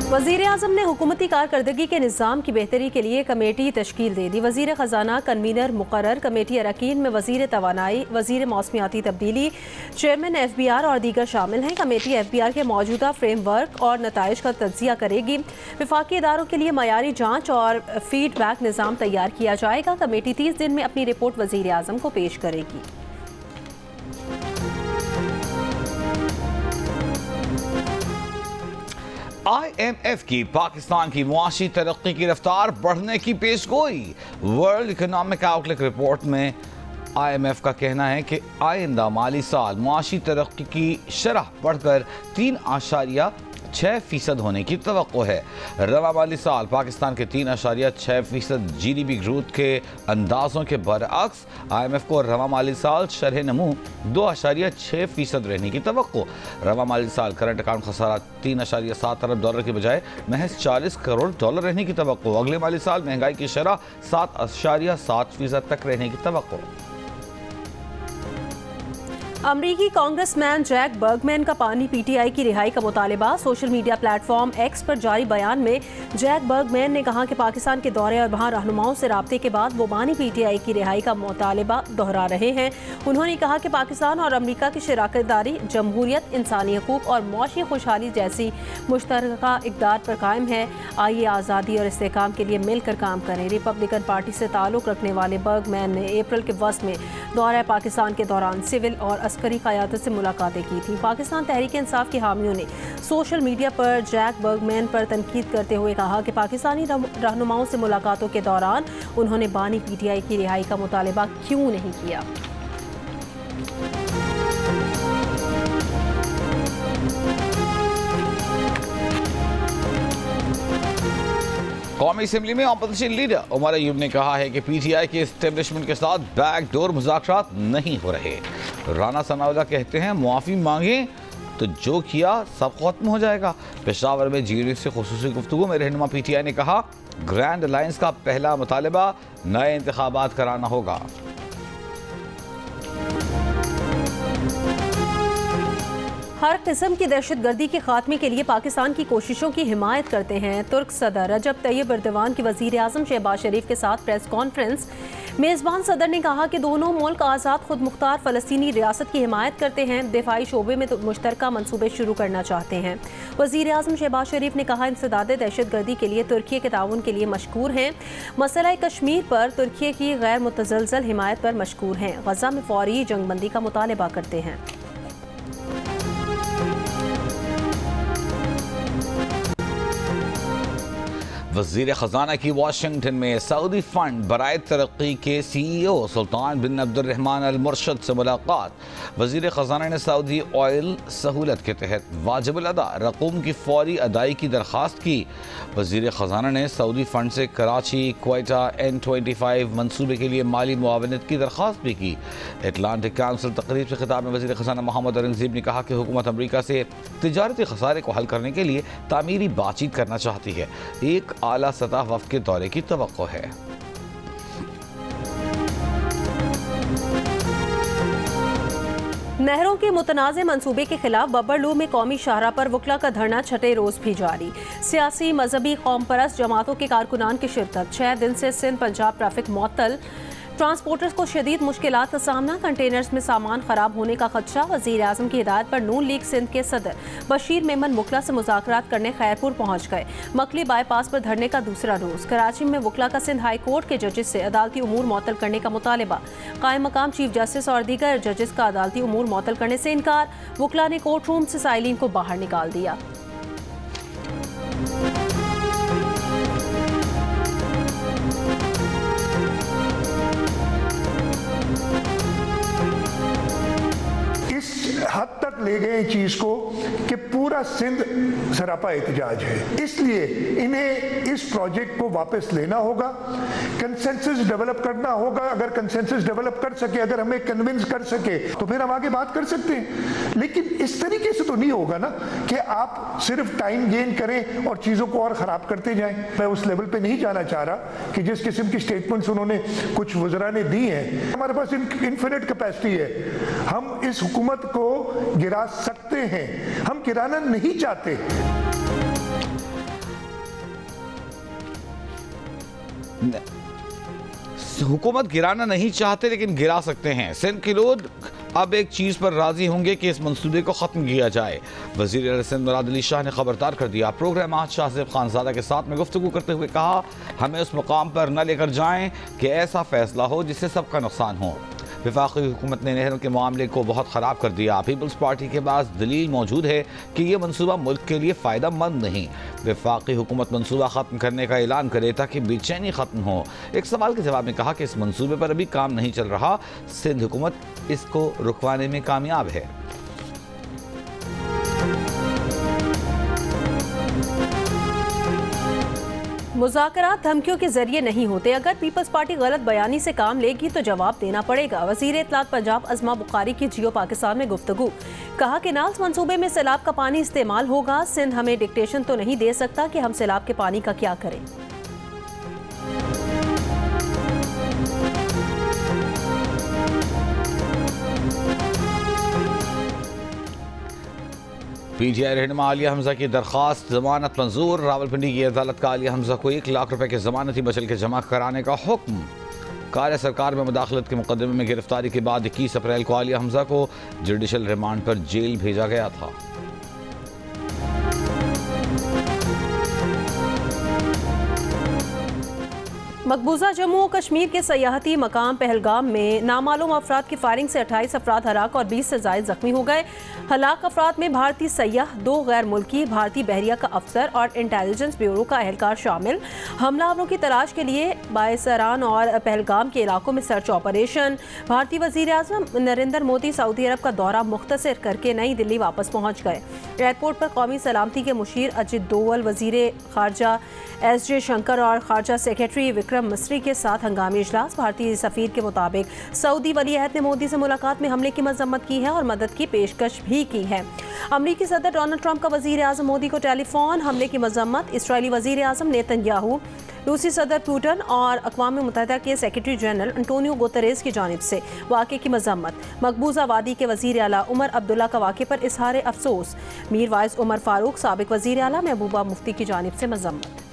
वज़ीर-ए-आज़म ने हुकूमती कारकर्दगी के निज़ाम की बेहतरी के लिए कमेटी तश्कील दे दी। वज़ीर ख़जाना कन्वीनर मुकर्रर, कमेटी अरकान में वज़ीर तवानाई, वज़ीर मौसमियाती तब्दीली, चेयरमैन FBR और दीगर शामिल हैं। कमेटी FBR के मौजूदा फ्रेमवर्क और नताइज का तज्ज़िया करेगी। वफाकी इदारों के लिए मयारी जाँच और फीडबैक निज़ाम तैयार किया जाएगा। कमेटी 30 दिन में अपनी रिपोर्ट वज़ीर-ए-आज़म को पेश करेगी। IMF की पाकिस्तान की मुआशी तरक्की की रफ्तार बढ़ने की पेशगोई। वर्ल्ड इकोनॉमिक आउटलुक रिपोर्ट में IMF का कहना है कि आइंदा माली साल मुआशी तरक्की की शरह बढ़कर 3.6% होने की तवक्को है। रवा माली साल पाकिस्तान के 3.6% GDP ग्रोथ के अंदाजों के बरअक्स IMF को रवा माली साल शरह नमू 2.6% रहने की तवक्को। रवा माली साल करंट अकाउंट खसारा 3.7 अरब डॉलर के बजाय महज 40 करोड़ डॉलर रहने की तवक्को। अगले माली साल महंगाई की शरह 7.7% तक रहने की तवक्को। अमरीकी कांग्रेसमैन जैक बर्गमैन का पानी PTI की रिहाई का मुतालबा। सोशल मीडिया प्लेटफॉर्म X पर जारी बयान में जैक बर्गमैन ने कहा कि पाकिस्तान के दौरे और वहाँ रहनुमाओं से राब्ते के बाद वो पानी PTI की रिहाई का मुतालबा दोहरा रहे हैं। उन्होंने कहा कि पाकिस्तान और अमरीका की शराकतदारी जमहूरियत, इंसानी हकूक़ और मौशी खुशहाली जैसी मुश्तरका इक़दार पर कायम है। आइए आज़ादी और इस्तेहकाम के लिए मिलकर काम करें। रिपब्लिकन पार्टी से ताल्लुक़ रखने वाले बर्गमैन ने अप्रैल के वस्त में दौरा पाकिस्तान के दौरान सिविल और अस्करी क़यादत से मुलाकातें की थी। पाकिस्तान तहरीक इंसाफ के हामियों ने सोशल मीडिया पर जैक बर्गमैन पर तनकीद करते हुए कहा कि पाकिस्तानी रहनुमाओं से मुलाकातों के दौरान उन्होंने पानी PTI की रिहाई का मुतालबा क्यों नहीं किया। कौमी असेंबली में अपोजिशन लीडर उमर अयूब ने कहा है कि PTI के एस्टेब्लिशमेंट के साथ बैकडोर मुज़ाकरात नहीं हो रहे। राना सनाउल्लाह कहते हैं मुआफ़ी मांगे तो जो किया सब खत्म हो जाएगा। पेशावर में GNU से खुसूसी गुफ्तगू में रहनुमा PTI ने कहा ग्रैंड अलायंस का पहला मुतालबा नए इंतखाबात कराना होगा। हर किस्म की दहशत गर्दी के खात्मे के लिए पाकिस्तान की कोशिशों की हिमायत करते हैं। तुर्क सदर रजब तैयब एर्दोगान की वज़ीर-ए-आज़म शहबाज शरीफ के साथ प्रेस कॉन्फ्रेंस। मेज़बान सदर ने कहा कि दोनों मुल्क आज़ाद खुद मुख्तार फ़लस्तीनी रियासत की हिमायत करते हैं, दिफाई शोबे में तो मुश्तरका मनसूबे शुरू करना चाहते हैं। वज़ीर-ए-आज़म शहबाज शरीफ ने कहा इंसदाद दहशत गर्दी के लिए तुर्की के ताउन के लिए मशकूर हैं। मसला कश्मीर पर तुर्की की गैर मुतज़लज़ल हिमायत पर मशकूर हैं। गज़ा में फ़ौरी जंगबंदी का मुतालबा करते हैं। वज़ीर ख़जाना की वाशिंगटन में सऊदी फ़ंड बराए तरक्की के CEO सुल्तान बिन अब्दुर्रहमान अल मुर्शद से मुलाकात। वज़ीर ख़जाना ने सऊदी ऑयल सहूलत के तहत वाजिबुल अदा रकूम की फ़ौरी अदाई की दरख्वास्त की। वज़ीर ख़जाना ने सऊदी फ़ंड से कराची क्वेटा N25 मनसूबे के लिए माली मुआवनत की दरख्वास्त भी की। एटलांटिक काउंसिल तकरीब से खिताब में वज़ीर ख़जाना मोहम्मद औरंगज़ेब ने कहा कि हुकूमत अमरीका से तिजारती खसारे को हल करने के लिए तामीरी बातचीत करना चाहती है। एक आला सतह वफ़द के दौरे की तवक्को है। नहरों के मुतनाज़े मंसूबे के खिलाफ बब्बरलू में कौमी शाहरा पर वकला का धरना छठे रोज़ भी जारी। सियासी, मजहबी, कौम परस्त जमातों के कारकुनान की शिरकत। 6 दिन से सिंध पंजाब ट्रैफिक मुअत्तल। ट्रांसपोर्टर्स को शदीद मुश्किलात का सामना। कंटेनर्स में सामान खराब होने का खदशा। वज़ीर-ए-आज़म की हिदायत पर नून लीग सिंध के सदर बशीर मेमन वकला से मुज़ाकरात करने खैरपुर पहुँच गए। मकली बाईपास पर धरने का दूसरा रोज़। कराची में वकला का सिंध हाई कोर्ट के जजेस से अदालती उमूर मुअत्तल करने का मुतालबा। कायम मकाम चीफ जस्टिस और दीगर जजेस का अदालती उमूर मुअत्तल करने से इनकार। वकला ने कोर्ट रूम से साइलिन को बाहर निकाल दिया। हद तक ले गए चीज को कि पूरा सिंध सरापा एहतजाज है। इसलिए इन्हें इस प्रोजेक्ट को वापस लेना होगा, कंसेंसस डेवलप करना होगा। अगर कंसेंसस डेवलप कर सके, अगर हमें कन्विंस कर सके तो फिर हम आगे बात कर सकते हैं। लेकिन इस तरीके से तो नहीं होगा ना कि आप सिर्फ टाइम गेन करें और चीजों को और खराब करते जाएं। मैं उस लेवल पे नहीं जाना चाह रहा कि जिस किस्म की स्टेटमेंट्स उन्होंने कुछ वज़रा ने दी हैं। हमारे पास इनफिनिट कैपेसिटी है, हम इस हुकूमत को गिरा सकते हैं, हम गिराना नहीं चाहते। हुकूमत गिराना नहीं चाहते लेकिन गिरा सकते हैं। सिंध के लोग अब एक चीज़ पर राजी होंगे कि इस मंसूबे को ख़त्म किया जाए। वज़ीर आला सिंध मुराद अली शाह ने खबरदार कर दिया। प्रोग्राम आज शाहज़ेब खानज़ादा के साथ में गुफ्तगू करते हुए कहा, हमें उस मुकाम पर न लेकर जाएं कि ऐसा फैसला हो जिससे सबका नुकसान हो। वफाकी हुकूमत ने नहरों के मामले को बहुत ख़राब कर दिया। पीपल्स पार्टी के पास दलील मौजूद है कि यह मनसूबा मुल्क के लिए फ़ायदा मंद नहीं। वफाकी हुकूमत मनसूबा ख़त्म करने का ऐलान करे ताकि बेचैनी ख़त्म हो। एक सवाल के जवाब में कहा कि इस मनसूबे पर अभी काम नहीं चल रहा, सिंध हुकूमत इसको रुकवाने में कामयाब है। मुज़ाकरात धमकियों के जरिए नहीं होते। अगर पीपल्स पार्टी गलत बयानी से काम लेगी तो जवाब देना पड़ेगा। वज़ीर इत्तलात पंजाब अज़मा बुखारी की जियो पाकिस्तान में गुफ्तगू। कहा कि नाल्स मंसूबे में सैलाब का पानी इस्तेमाल होगा। सिंध हमें डिक्टेशन तो नहीं दे सकता कि हम सैलाब के पानी का क्या करें। PTI रहनुमा आलिया हमजा की दरख्वास्त जमानत मंजूर। रावलपिंडी की अदालत का आलिया हमजा को 1 लाख रुपए के जमानती बचल के जमा कराने का हुक्म। कार्य सरकार में मुदाखलत के मुकदमे में गिरफ्तारी के बाद 21 अप्रैल को आलिया हमजा को जुडिशल रिमांड पर जेल भेजा गया था। मकबूजा जम्मू और कश्मीर के सयाहती मकाम पहलगाम में नामालूम अफराद की फायरिंग से 28 अफराद हलाक और 20 से ज़ायद जख्मी हो गए। हलाक अफराद में भारतीय सयाह, 2 गैर मुल्की, भारतीय बहरिया का अफसर और इंटेलिजेंस ब्यूरो का एहलकार शामिल। हमलावरों की तलाश के लिए बायसरान और पहलगाम के इलाकों में सर्च ऑपरेशन। भारतीय वज़ीर आज़म नरेंद्र मोदी सऊदी अरब का दौरा मुख्तसर करके नई दिल्ली वापस पहुँच गए। एयरपोर्ट पर कौमी सलामती के मुशीर अजित डोवल, वज़ीर खारजा SJ शंकर और खारजा सेक्रेटरी विक्रम मिस्री के साथ हंगामी इजलास। भारतीय सफ़ीर के मुताबिक सऊदी वली अहद ने मोदी से मुलाकात में हमले की मजम्मत की है और मदद की पेशकश भी की है। अमरीकी सदर डोनाल्ड ट्रंप का वज़ीर आज़म मोदी को टेलीफोन, हमले की मजम्मत। इसराइली वज़ीर आज़म नेतन्याहू, रूसी सदर पुतिन और अक़वाम मुत्तहिदा के सेक्रेटरी जनरल अंटोनियो गुतेरेस की जानिब से वाक़े की मजम्मत। मकबूजा वादी के वज़ीर आला उमर अब्दुल्ला का वाक़े पर इजहार अफसोस। मीर वाइस उमर फारूक साबिक़ वज़ीर आला महबूबा मुफ्ती की जानिब से मजम्मत।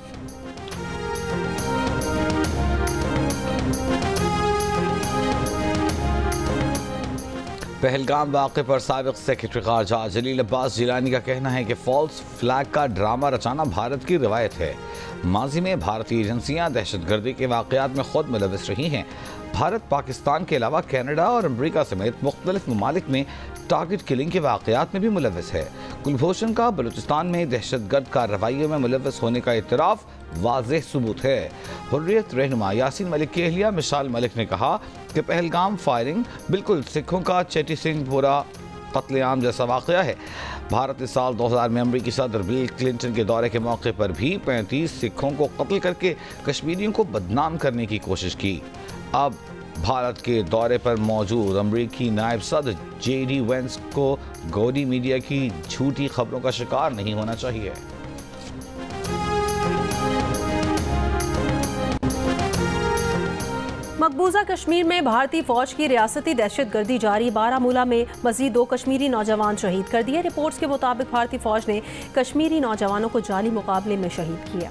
पहलगाम वाक़े पर साबिक़ सेक्रेटरी ख़ारजा जलील अब्बास जिलानी का कहना है कि फॉल्स फ्लैग का ड्रामा रचाना भारत की रवायत है। माजी में भारतीय एजेंसियां दहशतगर्दी के वाक़यात में खुद मुलव्वस रही हैं। भारत पाकिस्तान के अलावा कनाडा और अमरीका समेत मुख्तलिफ ममालिक में टारगेट किलिंग के वाक़यात में भी मुलव्वस है। कुलभूषण का बलूचिस्तान में दहशतगर्द कार्रवाइयों में मुलव्वस होने का इतराफ़ वाज़ेह सबूत है। हुर्रियत रहनुमा यासीन मलिक की अहलिया मिसाल मलिक ने कहा कि पहलगाम फायरिंग बिल्कुल सिखों का चेटी सिंहपुरा कत्लेआम जैसा वाक़या है। भारत इस साल 2000 में अमरीकी सदर बिल क्लिंटन के दौरे के मौके पर भी 35 सिखों को कत्ल करके कश्मीरियों को बदनाम करने की कोशिश की। अब भारत के दौरे पर मौजूद अमरीकी नायब सदर JD वेंस को गौरी मीडिया की झूठी खबरों का शिकार नहीं होना चाहिए। मकबूजा कश्मीर में भारतीय फौज की रियासती दहशतगर्दी जारी। बारामूला में मजीद 2 कश्मीरी नौजवान शहीद कर दिए। रिपोर्ट्स के मुताबिक भारतीय फौज ने कश्मीरी नौजवानों को जाली मुकाबले में शहीद किया।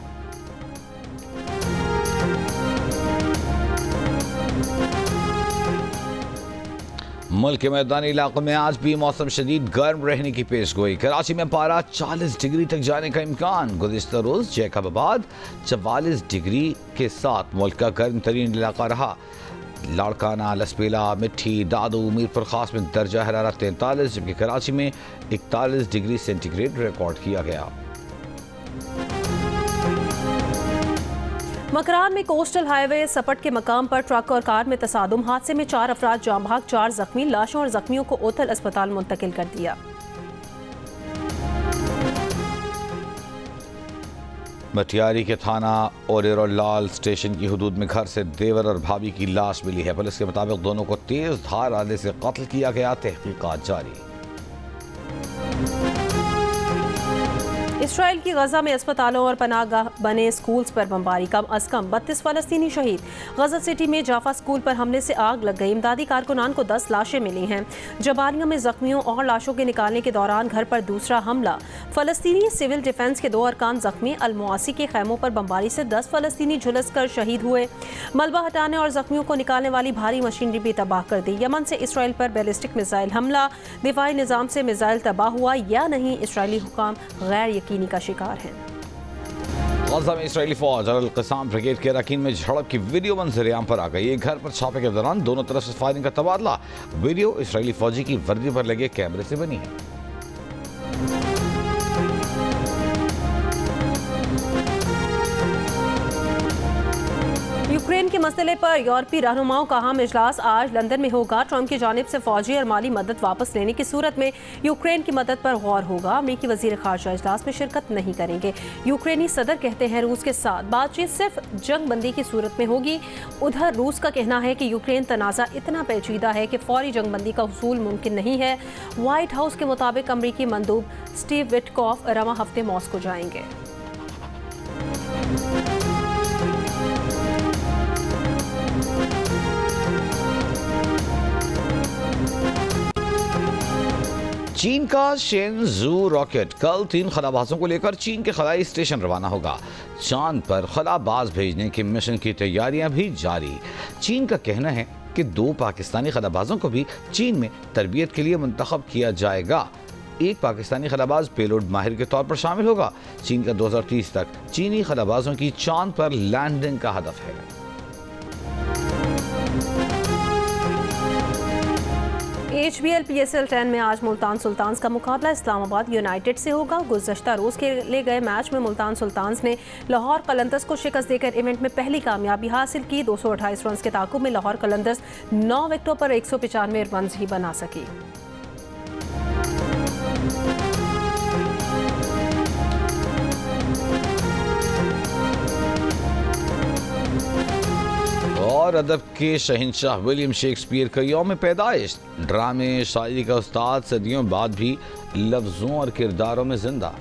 मुल्क के मैदानी इलाकों में आज भी मौसम शदीद गर्म रहने की पेश गोई। कराची में पारा 40 डिग्री तक जाने का इम्कान। गुज़िश्ता रोज़ जैकबाबाद 44 डिग्री के साथ मुल्क का गर्म तरीन इलाका रहा। लाड़काना, लसपेला, मिट्ठी, दादू, मीरपुर खास में दर्जा हरारत 43, जबकि कराची में 41 डिग्री सेंटीग्रेड रिकॉर्ड किया गया। मकरान में कोस्टल हाईवे सपट के मकाम पर ट्रक और कार में तसादुम। हादसे में 4 अफराद जाम भाग, 4 जख्मी। लाशों और जख्मियों को ओथल अस्पताल मुंतकिल कर दिया। मटियारी के थाना ओरेरोलाल स्टेशन की हदूद में घर से देवर और भाभी की लाश मिली है। पुलिस के मुताबिक दोनों को तेज धार आले से कत्ल किया गया। तहकीकात जारी। इसराइल की गजा में अस्पतालों और पनाहगाह बने स्कूल्स पर बमबारी, कम अज कम 32 फलस्तीनी शहीद। गजा सिटी में जाफा स्कूल पर हमले से आग लग गई, इमदादी कारकुनान को 10 लाशें मिली हैं। जबालिया में जख्मियों और लाशों के निकालने के दौरान घर पर दूसरा हमला, फलस्तीनी सिविल डिफेंस के 2 अरकान जख्मी। अलमुआसी के खैमों पर बमबारी से 10 फलस्तीनी झुलस कर शहीद हुए। मलबा हटाने और जख्मियों को निकालने वाली भारी मशीनरी भी तबाह कर दी। यमन से इसराइल पर बैलिस्टिक मिसाइल हमला, दिफाई निज़ाम से मिसाइल तबाह हुआ या नहीं, इसराइली हुकाम गैर यकीनी का शिकार हैं। गजा में इसराइली फौज और अल-क़साम ब्रिगेड के अरकान में झड़प की वीडियो मंजर-ए-आम पर आ गई। एक घर पर छापे के दौरान दोनों तरफ से फायरिंग का तबादला। वीडियो इसराइली फौजी की वर्दी पर लगे कैमरे से बनी है। यूक्रेन के मसले पर यूरोपीय रहनुमाओं का अहम इजलास आज लंदन में होगा। ट्रंप की जानिब से फौजी और माली मदद वापस लेने की सूरत में यूक्रेन की मदद पर गौर होगा। अमेरिकी वजीर खारजा इजलास में शिरकत नहीं करेंगे। यूक्रेनी सदर कहते हैं रूस के साथ बातचीत सिर्फ जंग बंदी की सूरत में होगी। उधर रूस का कहना है कि यूक्रेन तनाज़ा इतना पेचीदा है कि फौरी जंग बंदी का हुसूल मुमकिन नहीं है। व्हाइट हाउस के मुताबिक अमेरिकी मंदूब स्टीव विटकॉफ रवा हफ्ते मॉस्को जाएंगे। चीन का शेनजू रॉकेट कल 3 खलाबाजों को लेकर चीन के खलाई स्टेशन रवाना होगा। चांद पर खलाबाज भेजने के मिशन की तैयारियां भी जारी। चीन का कहना है कि 2 पाकिस्तानी खलाबाजों को भी चीन में तरबियत के लिए मुंतखब किया जाएगा। एक पाकिस्तानी खलाबाज पेलोड माहिर के तौर पर शामिल होगा। चीन का 2030 तक चीनी खलाबाजों की चांद पर लैंडिंग का हदफ है। HBL PSL 10 में आज मुल्तान सुल्तान्स का मुकाबला इस्लामाबाद यूनाइटेड से होगा। गुज़श्ता रोज़ खेले गए मैच में मुल्तान सुल्तान्स ने लाहौर कलंदर्स को शिकस्त देकर इवेंट में पहली कामयाबी हासिल की। 228 रन के ताकुब में लाहौर कलंदर्स 9 विकेटों पर 195 रन ही बना सकी। और अदब के शहंशाह विलियम शेक्सपियर का यौम पैदाइश। ड्रामे शायरी का उस्ताद सदियों बाद भी लफ्ज़ों और किरदारों में जिंदा।